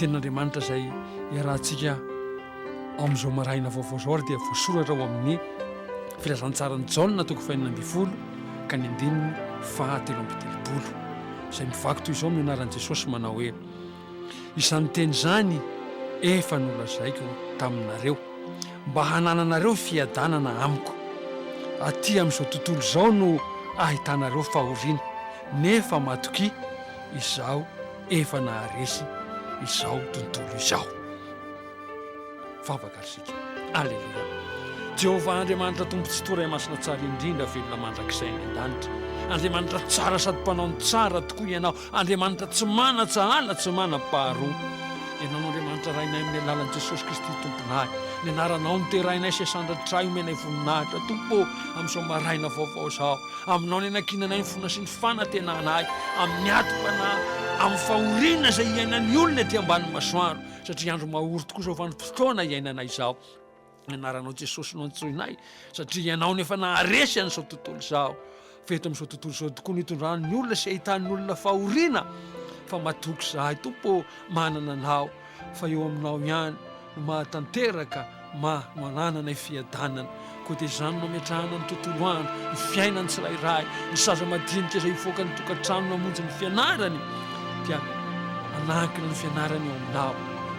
tenin'Andriamanitra izay iarahantsika amin'izao maraina vaovao zao ary dia voasoratra ao amin'ny filazantsarany Jaona toko 2 ka ny 13 izay mivaky toy izao amin'ny anaran'i Jesosy manao hoe izany teny izany efa nolazaiko taminareo mba hanananareo fiadanana amiko aty amin'izao tontolo izao no ahitanareo fahoriana nefa Matokia izaho efa naharesy izao tontolo izao. Vavaka isika. Alleluia. Jehovah Andriamanitra tompo tsy toray masina tsara indrindra velona mandrakizay any an-danitra. Andriamanitra tsara sady mpanaony tsara tokoa ianao. Andriamanitra tsy mana-tsahala tsy mana-paharoa. Ianao n'Andriamanitra rainay amin'ny alalan'i Jesosy Kristy tomponahy. Ny anaranao no terahinay sy asandratra omenay voninahitra tompo amin'izao maraina vaovao izao. Aminao ny anakinanay ny fona sy ny fanantenanay amin'ny atokana amin'ny fahoriana izay iainan'ny olona ety ambany masoandro satria andro mahory tokoa izao vanim-potoana iainanay izao. Ny anaranao Jesosy no antsoinay satria ianao nefa naharesy an'izao tontolo izao. Feto amin'izao tontolo izao tokoa nitondran'ny olona sy ahitan'ny olona fahoriana fa matoky izahay tompo manana anao fa eo aminao ihany no mahatanteraka no anananay fiadanana. Koa dia izany no ametrahana ny tontolo andro ny fiainany tsirairay ny saza madinika izay hivoaka ny tokantrano namonjy ny fianarany dia manankina ny fianarany ao aminao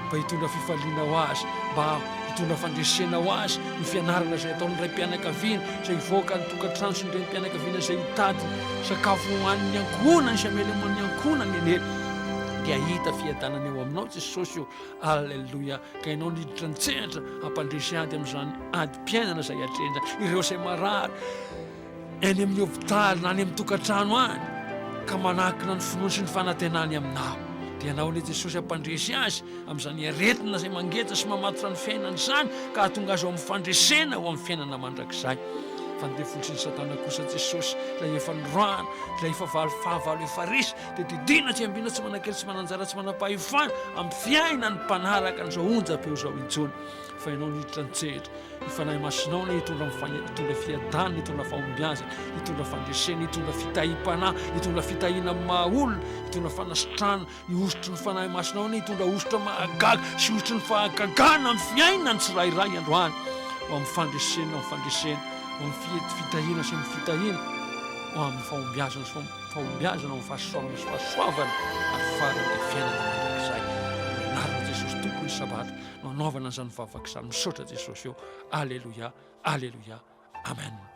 mba hitondra fifaliana ho azy mba hitondra fandresena ho azy ny fianarana izay ataon'ny ray mpianakaviana izay hivoaka ny tokantrano sy ny ray mpianakaviana izay hitady sakafo hoan'ny ankohonany sy ameloman'ny ankohonany eny dia hita fiadanana eo aminao Jesosy io. Alleluia. Ka ianao niditra nitsehatra hampandresy ady amin'izany ady-piainana izay atrendra ireo izay marary eny amin'ny hôpitaly na any amin'ny tokantrano any ka manakina ny finoana sy ny fanantenany aminao dia ianao ilay Jesosy hampandresy azy amin'izany aretina izay mangetra sy mamatotra ny fiainana izany ka hahatonga azy ao amin'ny fandresena ho amin'ny fiainana mandrakizay. Fandefolotry ny satana kosa Jesosy ilay efa norohana ilay efa fahavalo efa resy dia didina tsy ambina tsy manan-kely tsy mananjara tsy manam-pahefana amin'ny fiainany mpanaraka an'izao onjam-peo izao intsony fa ianao niditra nitsehatra ny fanahy masinao na hitondra fiadanana hitondra fahombiazana hitondra fandresena hitondra fitahim-panahy hitondra fitahiana amin'ny mahaolona hitondra fanasitrana ny osotry ny fanahy masinao na hitondra ositra mahagaga sy osotry ny fahagagana amin'ny fiainany tsirairay androany ho amin'ny fandresena ho amin'ny fitahiana sy amin'ny fitahiana ho amin'ny fahombiazana sy fahombiazana ho amin'ny fahasoavana sy fahasoavana ary farany dia fiainana mandrakizay. Anarana Jesosy tompony sabata no anaovana an'izany vavaka izany misaotra Jesosy eo. Alleluia, alleluia, amen.